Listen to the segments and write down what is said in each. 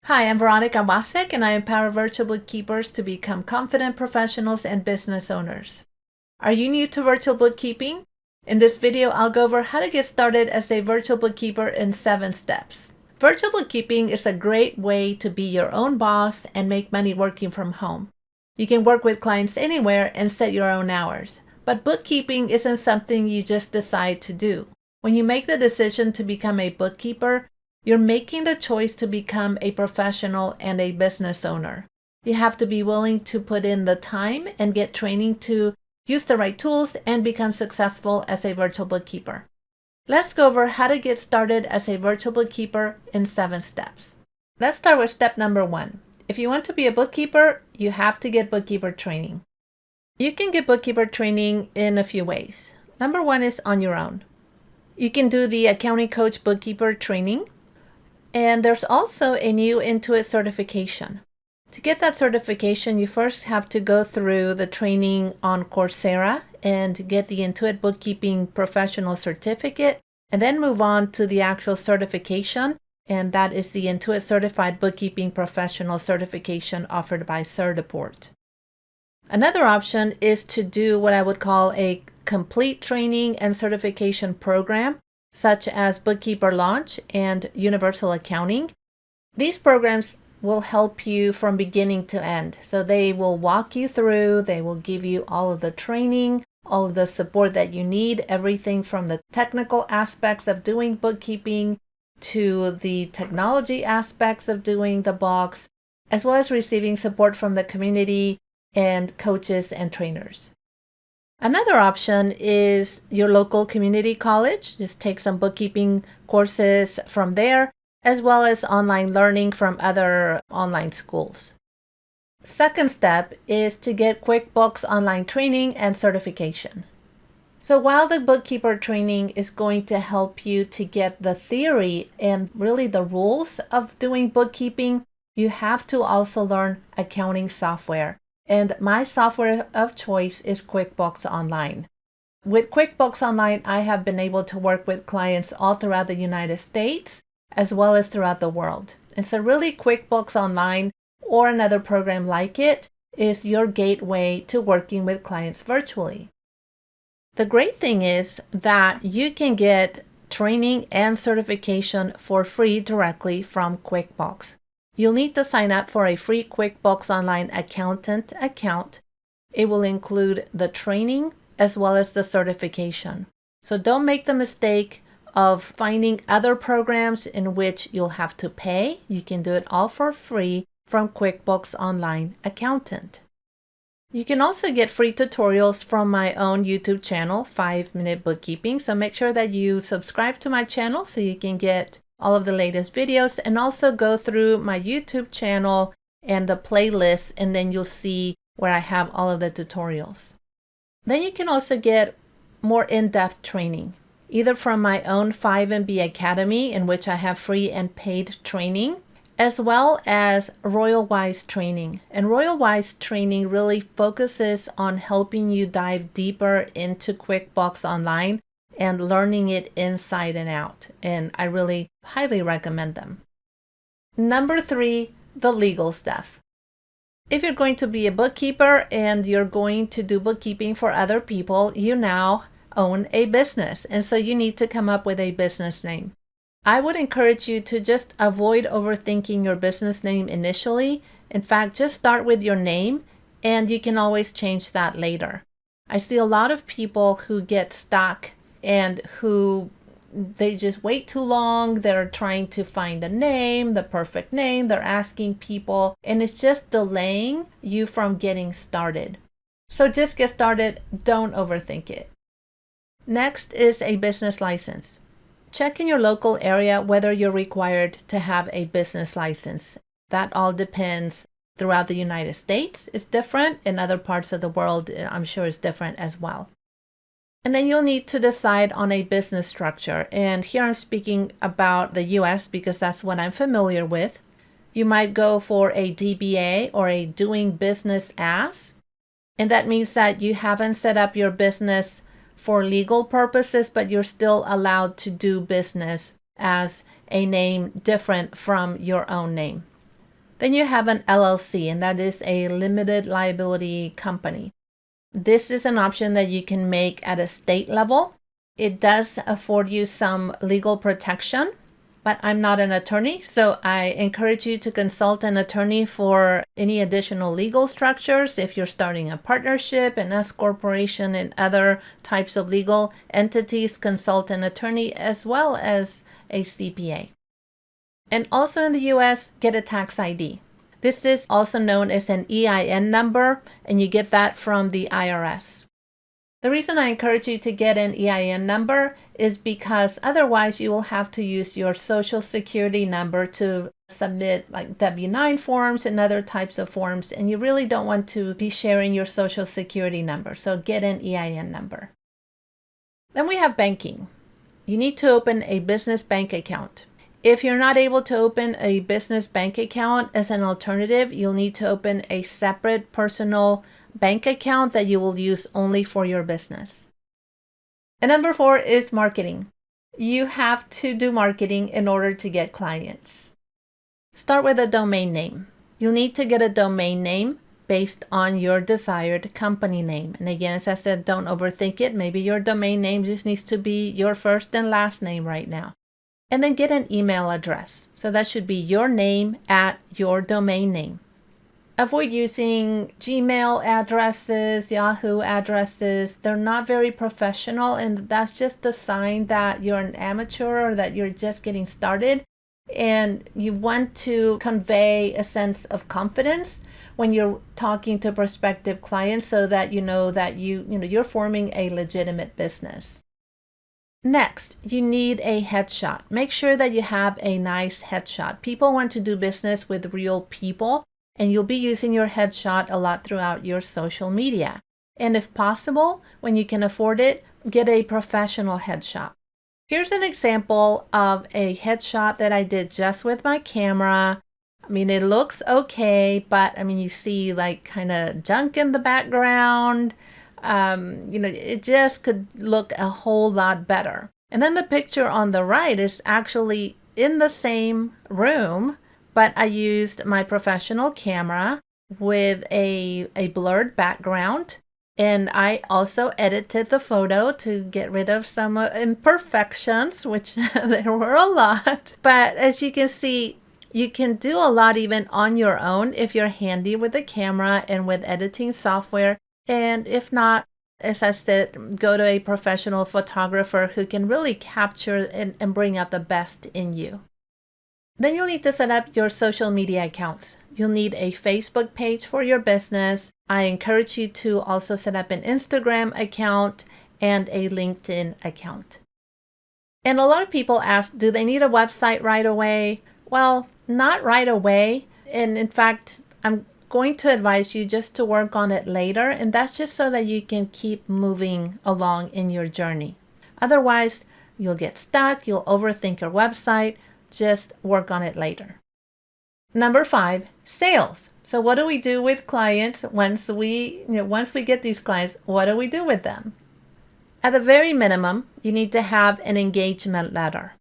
Hi, I'm Veronica Wasek, and I empower virtual bookkeepers to become confident professionals and business owners. Are you new to virtual bookkeeping? In this video, I'll go over how to get started as a virtual bookkeeper in 7 steps. Virtual bookkeeping is a great way to be your own boss and make money working from home. You can work with clients anywhere and set your own hours. But bookkeeping isn't something you just decide to do. When you make the decision to become a bookkeeper, you're making the choice to become a professional and a business owner. You have to be willing to put in the time and get training to use the right tools and become successful as a virtual bookkeeper. Let's go over how to get started as a virtual bookkeeper in 7 steps. Let's start with step number 1. If you want to be a bookkeeper, you have to get bookkeeper training. You can get bookkeeper training in a few ways. Number 1 is on your own. You can do the Accounting Coach Bookkeeper training. And there's also a new Intuit certification. To get that certification, you first have to go through the training on Coursera and get the Intuit Bookkeeping Professional Certificate, and then move on to the actual certification, and that is the Intuit Certified Bookkeeping Professional Certification offered by Certiport. Another option is to do what I would call a complete training and certification program, such as Bookkeeper Launch and Universal Accounting. These programs will help you from beginning to end. So they will walk you through, they will give you all of the training, all of the support that you need, everything from the technical aspects of doing bookkeeping to the technology aspects of doing the books, as well as receiving support from the community and coaches and trainers. Another option is your local community college. Just take some bookkeeping courses from there, as well as online learning from other online schools. Second step is to get QuickBooks Online training and certification. So while the bookkeeper training is going to help you to get the theory and really the rules of doing bookkeeping, you have to also learn accounting software. And my software of choice is QuickBooks Online. With QuickBooks Online, I have been able to work with clients all throughout the United States, as well as throughout the world. And so really QuickBooks Online or another program like it is your gateway to working with clients virtually. The great thing is that you can get training and certification for free directly from QuickBooks. You'll need to sign up for a free QuickBooks Online accountant account. It will include the training as well as the certification. So don't make the mistake of finding other programs in which you'll have to pay. You can do it all for free from QuickBooks Online Accountant. You can also get free tutorials from my own YouTube channel, 5-Minute Bookkeeping. So make sure that you subscribe to my channel so you can get all of the latest videos, and also go through my YouTube channel and the playlist, and then you'll see where I have all of the tutorials. Then you can also get more in-depth training, either from my own 5MB Academy, in which I have free and paid training, as well as RoyalWise training. And RoyalWise training really focuses on helping you dive deeper into QuickBooks Online and learning it inside and out. And I really highly recommend them. Number 3, the legal stuff. If you're going to be a bookkeeper and you're going to do bookkeeping for other people, you now own a business. And so you need to come up with a business name. I would encourage you to just avoid overthinking your business name initially. In fact, just start with your name, and you can always change that later. I see a lot of people who get stuck and who they just wait too long. They're trying to find a name, the perfect name. They're asking people, and it's just delaying you from getting started. So just get started. Don't overthink it. Next is a business license. Check in your local area whether you're required to have a business license. That all depends. Throughout the United States, it's different. In other parts of the world, I'm sure it's different as well. And then you'll need to decide on a business structure. And here I'm speaking about the US because that's what I'm familiar with. You might go for a DBA or a doing business as. And that means that you haven't set up your business for legal purposes, but you're still allowed to do business as a name different from your own name. Then you have an LLC, and that is a limited liability company. This is an option that you can make at a state level. It does afford you some legal protection, but I'm not an attorney, so I encourage you to consult an attorney for any additional legal structures. If you're starting a partnership, an S corporation, and other types of legal entities, consult an attorney as well as a CPA. And also in the US, get a tax ID. This is also known as an EIN number, and you get that from the IRS. The reason I encourage you to get an EIN number is because otherwise you will have to use your social security number to submit like W-9 forms and other types of forms, and you really don't want to be sharing your social security number, so get an EIN number. Then we have banking. You need to open a business bank account. If you're not able to open a business bank account as an alternative, you'll need to open a separate personal bank account that you will use only for your business. And number 4 is marketing. You have to do marketing in order to get clients. Start with a domain name. You'll need to get a domain name based on your desired company name. And again, as I said, don't overthink it. Maybe your domain name just needs to be your first and last name right now. And then get an email address. So that should be your name at your domain name. Avoid using Gmail addresses, Yahoo addresses. They're not very professional, and that's just a sign that you're an amateur or that you're just getting started. And you want to convey a sense of confidence when you're talking to prospective clients so that you know that you're forming a legitimate business. Next, you need a headshot. Make sure that you have a nice headshot. People want to do business with real people, and you'll be using your headshot a lot throughout your social media. And if possible, when you can afford it, get a professional headshot. Here's an example of a headshot that I did just with my camera. I mean, it looks okay, but I mean, you see like kind of junk in the background. It just could look a whole lot better. And then the picture on the right is actually in the same room, but I used my professional camera with a blurred background. And I also edited the photo to get rid of some imperfections, which there were a lot. But as you can see, you can do a lot even on your own if you're handy with the camera and with editing software. And if not, as I said, go to a professional photographer who can really capture and bring out the best in you. Then you'll need to set up your social media accounts. You'll need a Facebook page for your business. I encourage you to also set up an Instagram account and a LinkedIn account. And a lot of people ask, do they need a website right away? Well, not right away. And in fact, I'm going to advise you just to work on it later. And that's just so that you can keep moving along in your journey. Otherwise, you'll get stuck. You'll overthink your website. Just work on it later. Number 5, sales. So what do we do with clients once we get these clients? What do we do with them? At the very minimum, you need to have an engagement letter.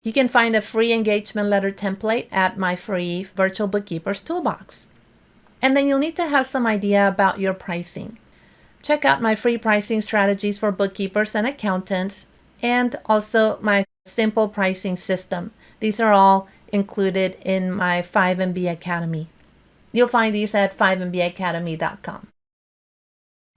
You can find a free engagement letter template at my free Virtual Bookkeepers Toolbox. And then you'll need to have some idea about your pricing. Check out my free pricing strategies for bookkeepers and accountants, and also my simple pricing system. These are all included in my 5MB Academy. You'll find these at 5mbacademy.com.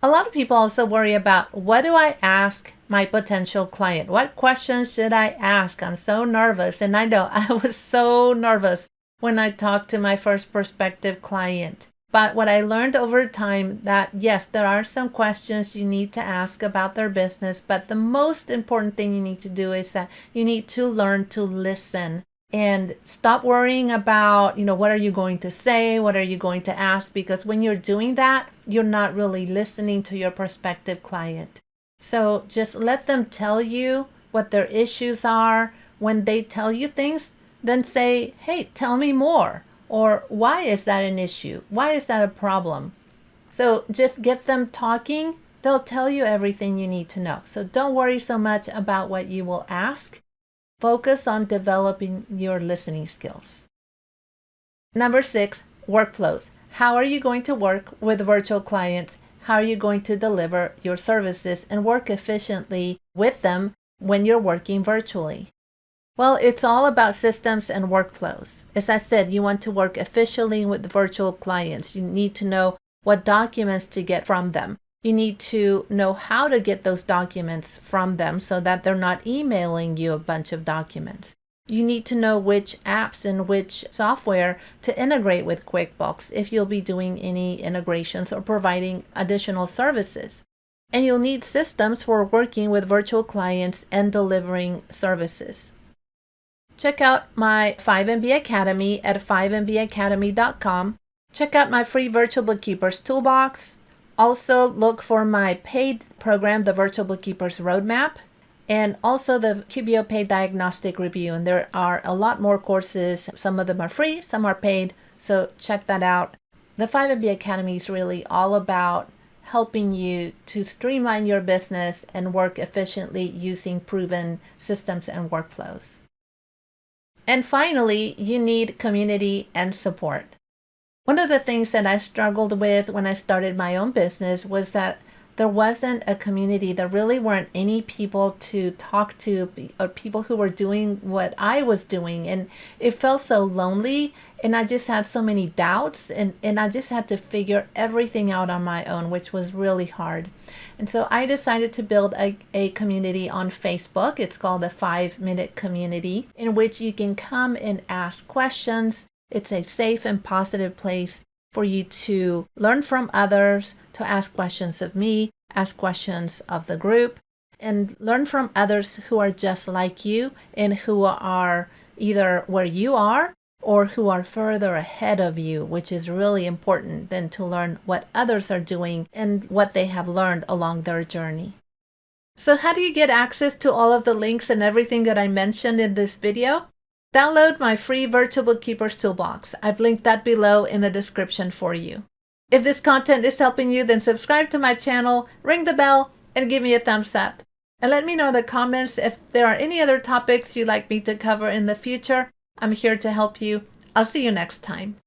A lot of people also worry about, what do I ask my potential client? What questions should I ask? I'm so nervous. And I know I was so nervous when I talked to my first prospective client. But what I learned over time that yes, there are some questions you need to ask about their business, but the most important thing you need to do is that you need to learn to listen and stop worrying about, what are you going to say? What are you going to ask? Because when you're doing that, you're not really listening to your prospective client. So just let them tell you what their issues are. When they tell you things, then say, hey, tell me more. Or why is that an issue? Why is that a problem? So just get them talking. They'll tell you everything you need to know. So don't worry so much about what you will ask. Focus on developing your listening skills. Number 6, workflows. How are you going to work with virtual clients? How are you going to deliver your services and work efficiently with them when you're working virtually? Well, it's all about systems and workflows. As I said, you want to work efficiently with virtual clients. You need to know what documents to get from them. You need to know how to get those documents from them so that they're not emailing you a bunch of documents. You need to know which apps and which software to integrate with QuickBooks if you'll be doing any integrations or providing additional services. And you'll need systems for working with virtual clients and delivering services. Check out my 5MB Academy at 5mbacademy.com. Check out my free Virtual Bookkeepers Toolbox. Also look for my paid program, the Virtual Bookkeepers Roadmap, and also the QBO Paid Diagnostic Review. And there are a lot more courses. Some of them are free, some are paid, so check that out. The 5MB Academy is really all about helping you to streamline your business and work efficiently using proven systems and workflows. And finally, you need community and support. One of the things that I struggled with when I started my own business was that there wasn't a community. There really weren't any people to talk to or people who were doing what I was doing. And it felt so lonely, and I just had so many doubts, and I just had to figure everything out on my own, which was really hard. And so I decided to build a community on Facebook. It's called the 5-Minute Community, in which you can come and ask questions. It's a safe and positive place for you to learn from others, to ask questions of me, ask questions of the group, and learn from others who are just like you and who are either where you are or who are further ahead of you, which is really important than to learn what others are doing and what they have learned along their journey. So how do you get access to all of the links and everything that I mentioned in this video? Download my free Virtual Bookkeepers Toolbox. I've linked that below in the description for you. If this content is helping you, then subscribe to my channel, ring the bell, and give me a thumbs up. And let me know in the comments if there are any other topics you'd like me to cover in the future. I'm here to help you. I'll see you next time.